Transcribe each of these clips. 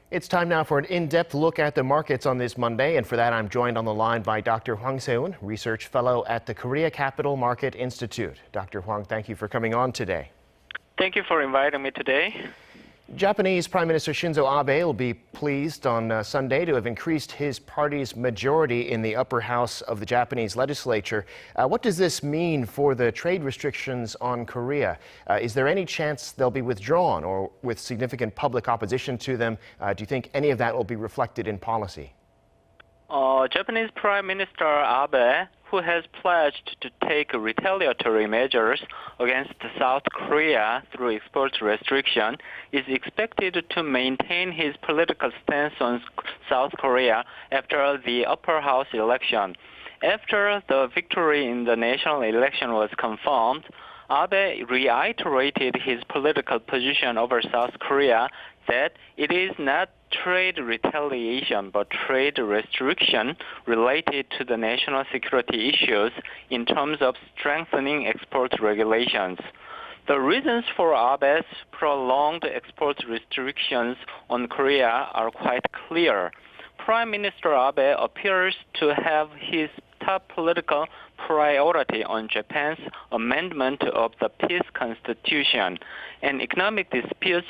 It's time now for an in-depth look at the markets on this Monday, and for that I'm joined on the line by Dr. Hwang Seiwoon, Research Fellow at the Korea Capital Market Institute. Dr. Hwang, thank you for coming on today. Thank you for inviting me today. Japanese Prime Minister Shinzo Abe will be pleased on Sunday to have increased his party's majority in the upper house of the Japanese legislature. What does this mean for the trade restrictions on Korea? Is there any chance they'll be withdrawn, or with significant public opposition to them, do you think any of that will be reflected in policy? Japanese Prime Minister Abe, who has pledged to take retaliatory measures against South Korea through export restriction, is expected to maintain his political stance on South Korea after the upper house election. After the victory in the national election was confirmed, Abe reiterated his political position over South Korea that it is not trade retaliation but trade restriction related to the national security issues in terms of strengthening export regulations. The reasons for Abe's prolonged export restrictions on Korea are quite clear. Prime Minister Abe appears to have his top political priority on Japan's amendment of the peace constitution, and economic disputes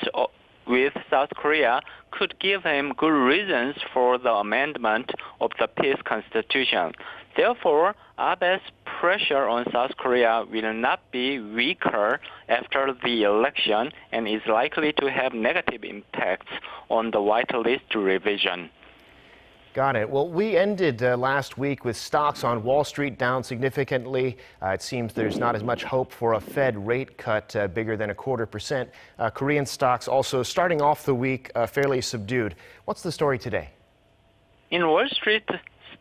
with South Korea could give him good reasons for the amendment of the peace constitution. Therefore, Abe's pressure on South Korea will not be weaker after the election and is likely to have negative impacts on the whitelist revision. Got it. Well, we ended last week with stocks on Wall Street down significantly. It seems there's not as much hope for a Fed rate cut bigger than 0.25%. Korean stocks also starting off the week fairly subdued. What's the story today? In Wall Street,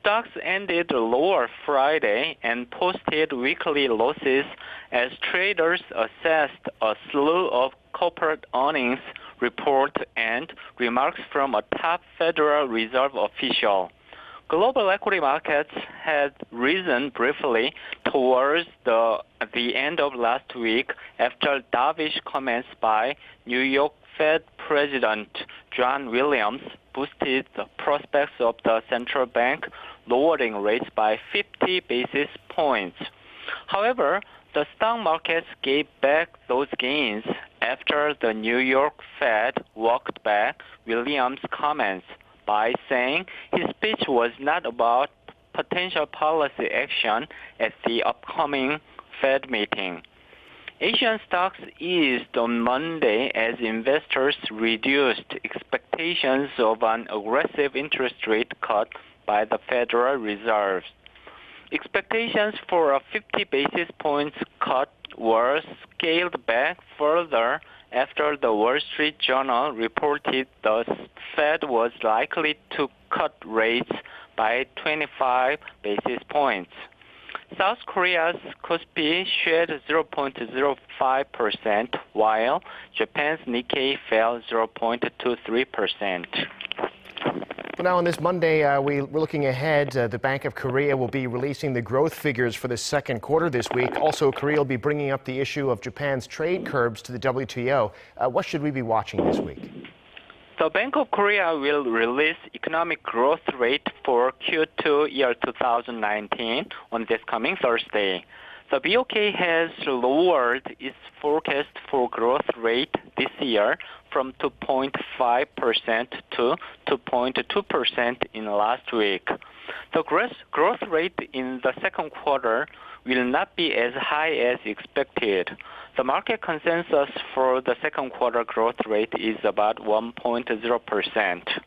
stocks ended lower Friday and posted weekly losses as traders assessed a slew of corporate earnings report and remarks from a top Federal Reserve official. Global equity markets had risen briefly towards the end of last week after dovish comments by New York Fed President John Williams boosted the prospects of the central bank lowering rates by 50 basis points. However, the stock markets gave back those gains after the New York Fed walked back Williams' comments by saying his speech was not about potential policy action at the upcoming Fed meeting. Asian stocks eased on Monday as investors reduced expectations of an aggressive interest rate cut by the Federal Reserve. Expectations for a 50 basis points cut were scaled back further after the Wall Street Journal reported the Fed was likely to cut rates by 25 basis points. South Korea's KOSPI shed 0.05%, while Japan's Nikkei fell 0.23%. Well, now on this Monday, we're looking ahead. The Bank of Korea will be releasing the growth figures for the second quarter this week. Also, Korea will be bringing up the issue of Japan's trade curbs to the WTO. What should we be watching this week? The Bank of Korea will release economic growth rate for Q2 year 2019 on this coming Thursday. The BOK has lowered its forecast for growth rate this year from 2.5% to 2.2% in last week. The growth rate in the second quarter will not be as high as expected. The market consensus for the second quarter growth rate is about 1.0%.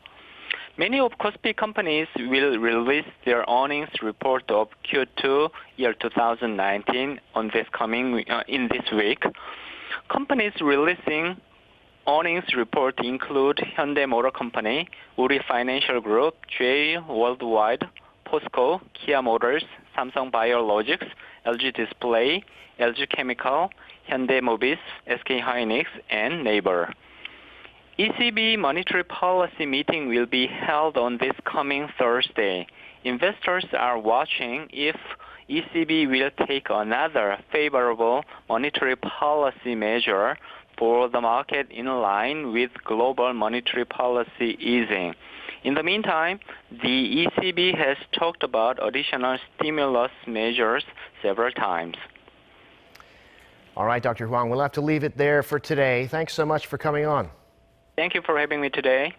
Many of KOSPI companies will release their earnings report of Q2 year 2019 on in this week. Companies releasing earnings report include Hyundai Motor Company, Uri Financial Group, J Worldwide, POSCO, Kia Motors, Samsung Biologics, LG Display, LG Chemical, Hyundai Mobis, SK Hynix, and Naver. ECB monetary policy meeting will be held on this coming Thursday. Investors are watching if ECB will take another favorable monetary policy measure for the market in line with global monetary policy easing. In the meantime, the ECB has talked about additional stimulus measures several times. All right, Dr. Hwang, we'll have to leave it there for today. Thanks so much for coming on. Thank you for having me today.